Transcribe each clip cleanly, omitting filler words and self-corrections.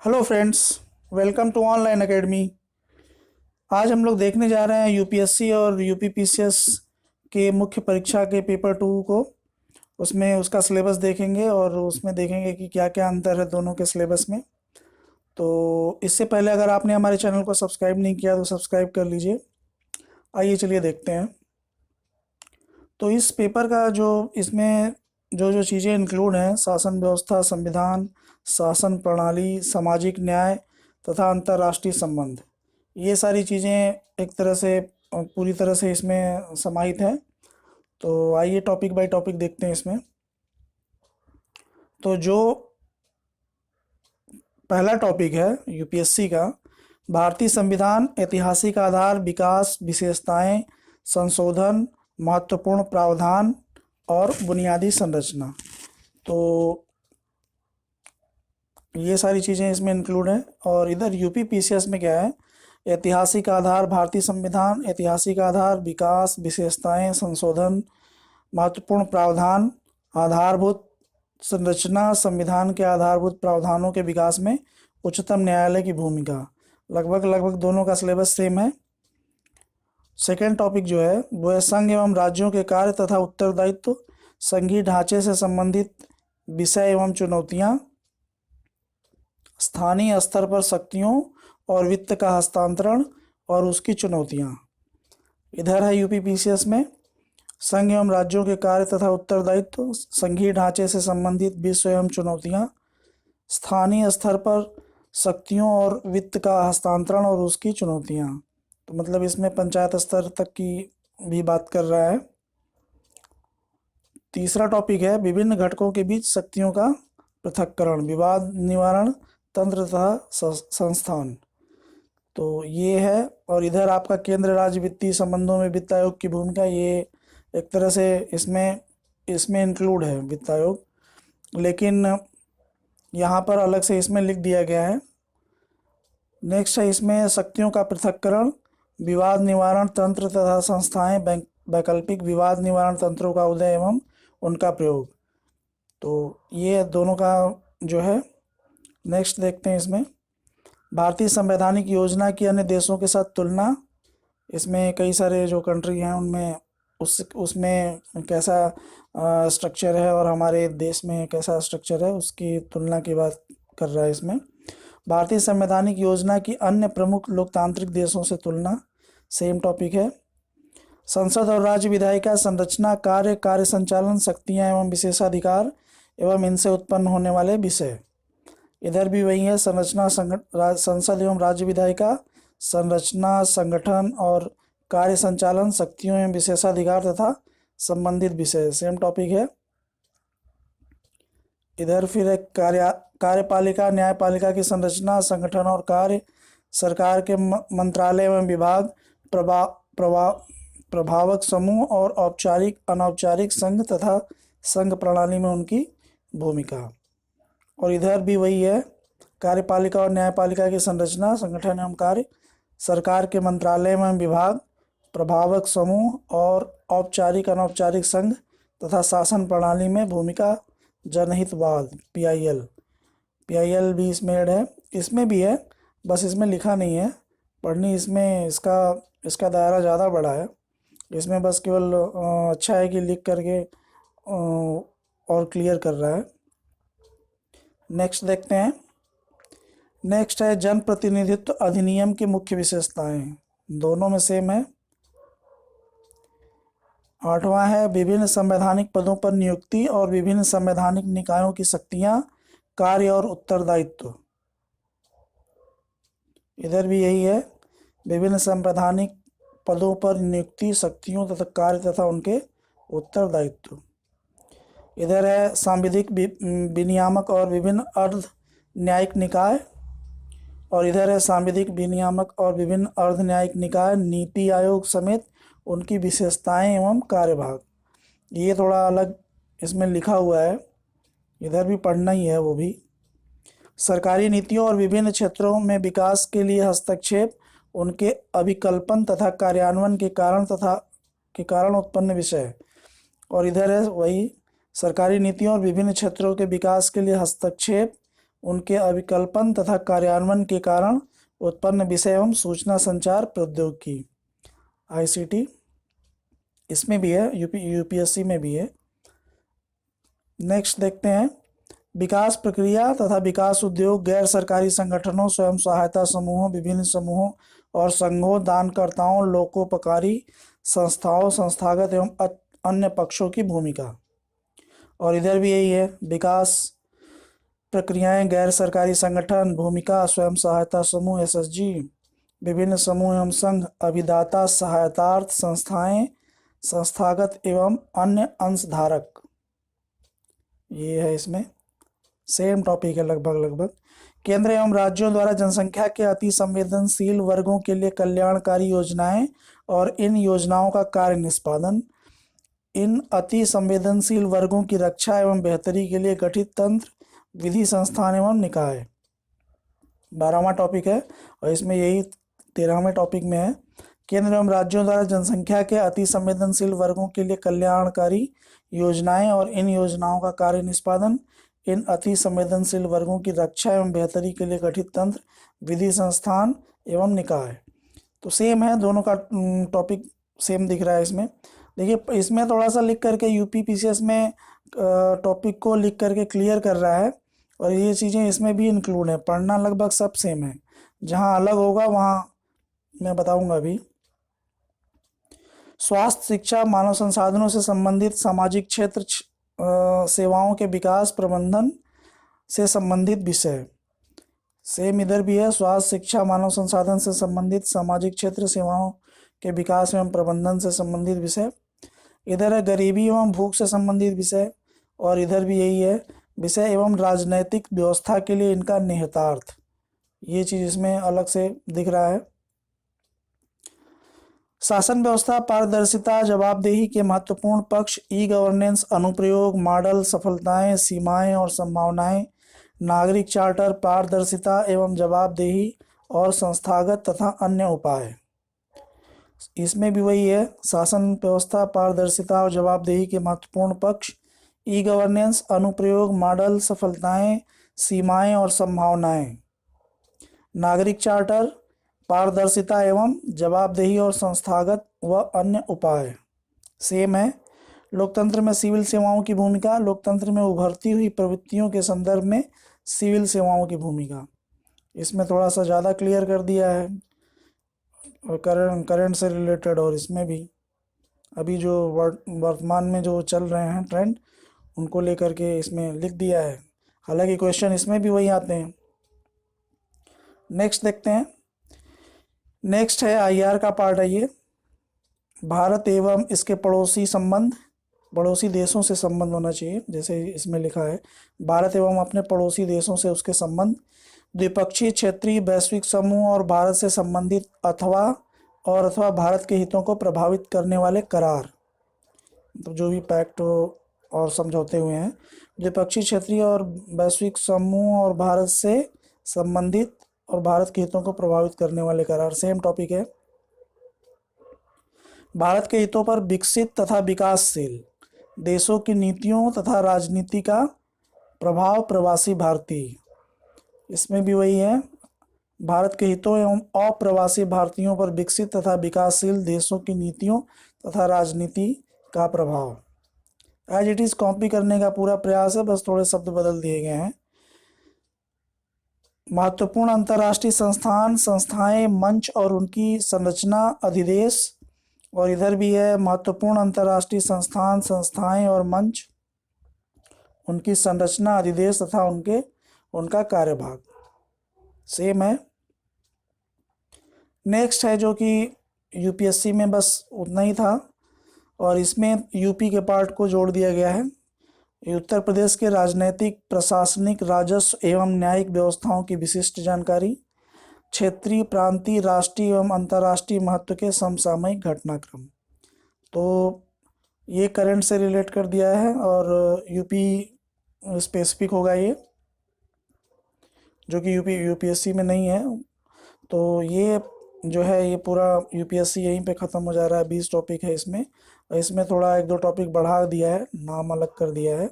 Hello friends, welcome to online academy. आज हम लोग देखने जा रहे हैं यूपीएससी और यूपीपीसीएस के मुख्य परीक्षा के पेपर 2 को। उसमें उसका सिलेबस देखेंगे और उसमें देखेंगे कि क्या क्या अंतर है दोनों के सिलेबस में। तो इससे पहले अगर आपने हमारे चैनल को सब्सक्राइब नहीं किया तो सब्सक्राइब कर लीजिए। आइए चलिए देखते हैं। तो इस पेपर का जो इसमें जो जो चीज़ें इंक्लूड हैं: शासन व्यवस्था, संविधान, शासन प्रणाली, सामाजिक न्याय तथा अंतर्राष्ट्रीय संबंध। ये सारी चीज़ें एक तरह से पूरी तरह से इसमें समाहित हैं। तो आइए टॉपिक बाय टॉपिक देखते हैं इसमें। तो जो पहला टॉपिक है यूपीएससी का, भारतीय संविधान, ऐतिहासिक आधार, विकास, विशेषताएं, संशोधन, महत्वपूर्ण प्रावधान और बुनियादी संरचना। तो ये सारी चीज़ें इसमें इंक्लूड हैं। और इधर यूपी पीसीएस में क्या है: ऐतिहासिक आधार, भारतीय संविधान, ऐतिहासिक आधार, विकास, विशेषताएं, संशोधन, महत्वपूर्ण प्रावधान, आधारभूत संरचना, संविधान के आधारभूत प्रावधानों के विकास में उच्चतम न्यायालय की भूमिका। लगभग लगभग दोनों का सिलेबस सेम है। सेकेंड टॉपिक जो है वो है संघ एवं राज्यों के कार्य तथा उत्तरदायित्व, संघीय ढांचे से संबंधित विषय एवं चुनौतियां, स्थानीय स्तर पर शक्तियों और वित्त का हस्तांतरण और उसकी चुनौतियां। इधर है यूपी पीसीएस में संघ एवं राज्यों के कार्य तथा उत्तरदायित्व, संघीय ढांचे से संबंधित विषय एवं चुनौतियां, स्थानीय स्तर पर शक्तियों और वित्त का हस्तांतरण और उसकी चुनौतियां। तो मतलब इसमें पंचायत स्तर तक की भी बात कर रहा है। तीसरा टॉपिक है विभिन्न घटकों के बीच शक्तियों का पृथक्करण, विवाद निवारण तंत्र तथा संस्थान। तो ये है। और इधर आपका केंद्र राज्य वित्तीय संबंधों में वित्त आयोग की भूमिका, ये एक तरह से इसमें इंक्लूड है वित्त आयोग, लेकिन यहाँ पर अलग से इसमें लिख दिया गया है। नेक्स्ट है इसमें शक्तियों का पृथक्करण, विवाद निवारण तंत्र तथा संस्थाएं, वैकल्पिक विवाद निवारण तंत्रों का उदय एवं उनका प्रयोग। तो ये दोनों का जो है। नेक्स्ट देखते हैं इसमें भारतीय संवैधानिक योजना की अन्य देशों के साथ तुलना। इसमें कई सारे जो कंट्री हैं उनमें उसमें कैसा स्ट्रक्चर है और हमारे देश में कैसा स्ट्रक्चर है उसकी तुलना की बात कर रहा है इसमें। भारतीय संवैधानिक योजना की अन्य प्रमुख लोकतांत्रिक देशों से तुलना, सेम टॉपिक है। संसद और राज्य विधायिका संरचना, कार्य, कार्य संचालन, शक्तियाँ एवं विशेषाधिकार एवं इनसे उत्पन्न होने वाले विषय। इधर भी वही है, संरचना, संसद एवं राज्य विधायिका, संरचना, संगठन और कार्य संचालन, शक्तियों एवं विशेषाधिकार तथा संबंधित विषय, सेम टॉपिक है। इधर फिर एक कार्यपालिका, न्यायपालिका की संरचना, संगठन और कार्य, सरकार के मंत्रालय एवं विभाग, प्रभावक समूह और औपचारिक अनौपचारिक संघ तथा संघ प्रणाली में उनकी भूमिका। और इधर भी वही है, कार्यपालिका और न्यायपालिका की संरचना, संगठन एवं कार्य, सरकार के मंत्रालय एवं विभाग, प्रभावक समूह और औपचारिक अनौपचारिक संघ तथा शासन प्रणाली में भूमिका, जनहितवाद, पीआईएल भी इसमें ऐड है। इसमें भी है, बस इसमें लिखा नहीं है पढ़नी, इसमें इसका दायरा ज़्यादा बड़ा है। इसमें बस केवल अच्छा है कि लिख करके और क्लियर कर रहा है। नेक्स्ट देखते हैं। नेक्स्ट है जन प्रतिनिधित्व अधिनियम की मुख्य विशेषताएं, दोनों में सेम है। आठवां है विभिन्न संवैधानिक पदों पर नियुक्ति और विभिन्न संवैधानिक निकायों की शक्तियां, कार्य और उत्तरदायित्व। इधर भी यही है, विभिन्न संवैधानिक पदों पर नियुक्ति, शक्तियों तथा कार्य तथा उनके उत्तरदायित्व। इधर है सांविधिक विनियामक और विभिन्न अर्ध न्यायिक निकाय। और इधर है सांविधिक विनियामक और विभिन्न अर्ध न्यायिक निकाय, नीति आयोग समेत उनकी विशेषताएं एवं कार्यभाग। ये थोड़ा अलग इसमें लिखा हुआ है, इधर भी पढ़ना ही है वो भी। सरकारी नीतियों और विभिन्न क्षेत्रों में विकास के लिए हस्तक्षेप, उनके अभिकल्पन तथा कार्यान्वयन के कारण उत्पन्न विषय। और इधर है वही, सरकारी नीतियों और विभिन्न क्षेत्रों के विकास के लिए हस्तक्षेप, उनके अभिकल्पन तथा कार्यान्वयन के कारण उत्पन्न विषय एवं सूचना संचार प्रौद्योगिकी, आईसीटी, इसमें भी है, यूपीएससी में भी है। नेक्स्ट देखते हैं, विकास प्रक्रिया तथा विकास उद्योग गैर सरकारी संगठनों, स्वयं सहायता समूहों, विभिन्न समूहों और संघों, दानकर्ताओं, लोकोपकारी संस्थाओं, संस्थागत एवं अन्य पक्षों की भूमिका। और इधर भी यही है, विकास प्रक्रियाएं गैर सरकारी संगठन, भूमिका स्वयं सहायता समूह एसएचजी, विभिन्न समूह एवं संघ, अभिदाता सहायतार्थ संस्थाएं, संस्थागत एवं अन्य अंशधारक। ये है, इसमें सेम टॉपिक है लगभग। केंद्र एवं राज्यों द्वारा जनसंख्या के अति संवेदनशील वर्गों के लिए कल्याणकारी योजनाएं और इन योजनाओं का कार्य निष्पादन, इन अति संवेदनशील वर्गों की रक्षा एवं बेहतरी के लिए गठित तंत्र, विधि, संस्थान एवं निकाय। 12वां टॉपिक है और इसमें यही 13वें टॉपिक में है, केंद्र एवं राज्यों द्वारा जनसंख्या के अति संवेदनशील वर्गों के लिए कल्याणकारी योजनाएं और इन योजनाओं का कार्य निष्पादन, इन अति संवेदनशील वर्गों की रक्षा एवं बेहतरी के लिए गठित तंत्र, विधि, संस्थान एवं निकाय। तो सेम है, दोनों का टॉपिक सेम दिख रहा है इसमें। देखिए, इसमें थोड़ा सा लिख करके यूपी पीसीएस में टॉपिक को लिख करके क्लियर कर रहा है और ये चीज़ें इसमें भी इंक्लूड है। पढ़ना लगभग सब सेम है, जहाँ अलग होगा वहाँ मैं बताऊंगा अभी। स्वास्थ्य, शिक्षा, मानव संसाधनों से संबंधित सामाजिक क्षेत्र सेवाओं के विकास प्रबंधन से संबंधित विषय, सेम इधर भी है, स्वास्थ्य, शिक्षा, मानव संसाधन से संबंधित सामाजिक क्षेत्र सेवाओं के विकास एवं प्रबंधन से संबंधित विषय। इधर है गरीबी एवं भूख से संबंधित विषय और इधर भी यही है, विषय एवं राजनैतिक व्यवस्था के लिए इनका निहितार्थ। ये चीज़ इसमें अलग से दिख रहा है। शासन व्यवस्था, पारदर्शिता, जवाबदेही के महत्वपूर्ण पक्ष, ई गवर्नेंस, अनुप्रयोग, मॉडल, सफलताएं, सीमाएं और संभावनाएं, नागरिक चार्टर, पारदर्शिता एवं जवाबदेही और संस्थागत तथा अन्य उपाय। इसमें भी वही है, शासन व्यवस्था, पारदर्शिता और जवाबदेही के महत्वपूर्ण पक्ष, ई गवर्नेंस, अनुप्रयोग, मॉडल, सफलताएं, सीमाएं और संभावनाएं, नागरिक चार्टर, पारदर्शिता एवं जवाबदेही और संस्थागत व अन्य उपाय। सेम है। लोकतंत्र में सिविल सेवाओं की भूमिका, लोकतंत्र में उभरती हुई प्रवृत्तियों के संदर्भ में सिविल सेवाओं की भूमिका, इसमें थोड़ा सा ज़्यादा क्लियर कर दिया है और करंट से रिलेटेड। और इसमें भी अभी जो वर्तमान में जो चल रहे हैं ट्रेंड, उनको लेकर के इसमें लिख दिया है। हालांकि क्वेश्चन इसमें भी वही आते हैं। नेक्स्ट देखते हैं। नेक्स्ट है आईआर का पार्ट है ये, भारत एवं इसके पड़ोसी संबंध, पड़ोसी देशों से संबंध होना चाहिए, जैसे इसमें लिखा है भारत एवं अपने पड़ोसी देशों से उसके संबंध, द्विपक्षीय, क्षेत्रीय, वैश्विक समूह और भारत से संबंधित अथवा भारत के हितों को प्रभावित करने वाले करार, तो जो भी पैक्ट और समझौते हुए हैं, द्विपक्षीय, क्षेत्रीय और वैश्विक समूह और भारत से संबंधित और भारत के हितों को प्रभावित करने वाले करार, सेम टॉपिक है। भारत के हितों पर विकसित तथा विकासशील देशों की नीतियों तथा राजनीति का प्रभाव, प्रवासी भारतीय, इसमें भी वही है, भारत के हितों एवं अप्रवासी भारतीयों पर विकसित तथा विकासशील देशों की नीतियों तथा राजनीति का प्रभाव। एज इट इज कॉपी करने का पूरा प्रयास है, बस थोड़े शब्द बदल दिए गए हैं। महत्वपूर्ण अंतर्राष्ट्रीय संस्थान, संस्थाएं, मंच और उनकी संरचना, अधिदेश, और इधर भी है महत्वपूर्ण अंतर्राष्ट्रीय संस्थान, संस्थाएं और मंच, उनकी संरचना, अधिदेश तथा उनका कार्यभाग, सेम है। नेक्स्ट है जो कि यूपीएससी में बस उतना ही था और इसमें यूपी के पार्ट को जोड़ दिया गया है। उत्तर प्रदेश के राजनैतिक, प्रशासनिक, राजस्व एवं न्यायिक व्यवस्थाओं की विशिष्ट जानकारी, क्षेत्रीय, प्रांतीय, राष्ट्रीय एवं अंतर्राष्ट्रीय महत्व के समसामयिक घटनाक्रम, तो ये करंट से रिलेट कर दिया है और यूपी स्पेसिफिक होगा ये, जो कि यूपीएससी में नहीं है। तो ये जो है ये पूरा यूपीएससी यहीं पे ख़त्म हो जा रहा है। 20 टॉपिक है इसमें, और इसमें थोड़ा 1-2 टॉपिक बढ़ा दिया है, नाम अलग कर दिया है,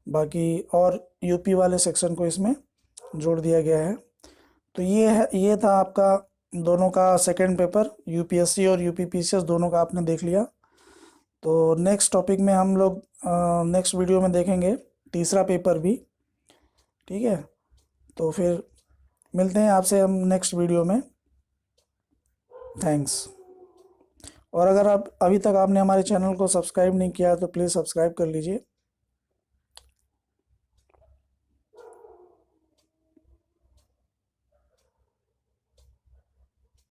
बाकी और यूपी वाले सेक्शन को इसमें जोड़ दिया गया है। तो ये था आपका दोनों का सेकंड पेपर, यूपीएससी और यूपीपीसीएस दोनों का आपने देख लिया। तो नेक्स्ट टॉपिक में हम लोग नेक्स्ट वीडियो में देखेंगे तीसरा पेपर भी, ठीक है। तो फिर मिलते हैं आपसे हम नेक्स्ट वीडियो में। थैंक्स। और अगर आप अभी तक आपने हमारे चैनल को सब्सक्राइब नहीं किया है तो प्लीज़ सब्सक्राइब कर लीजिए।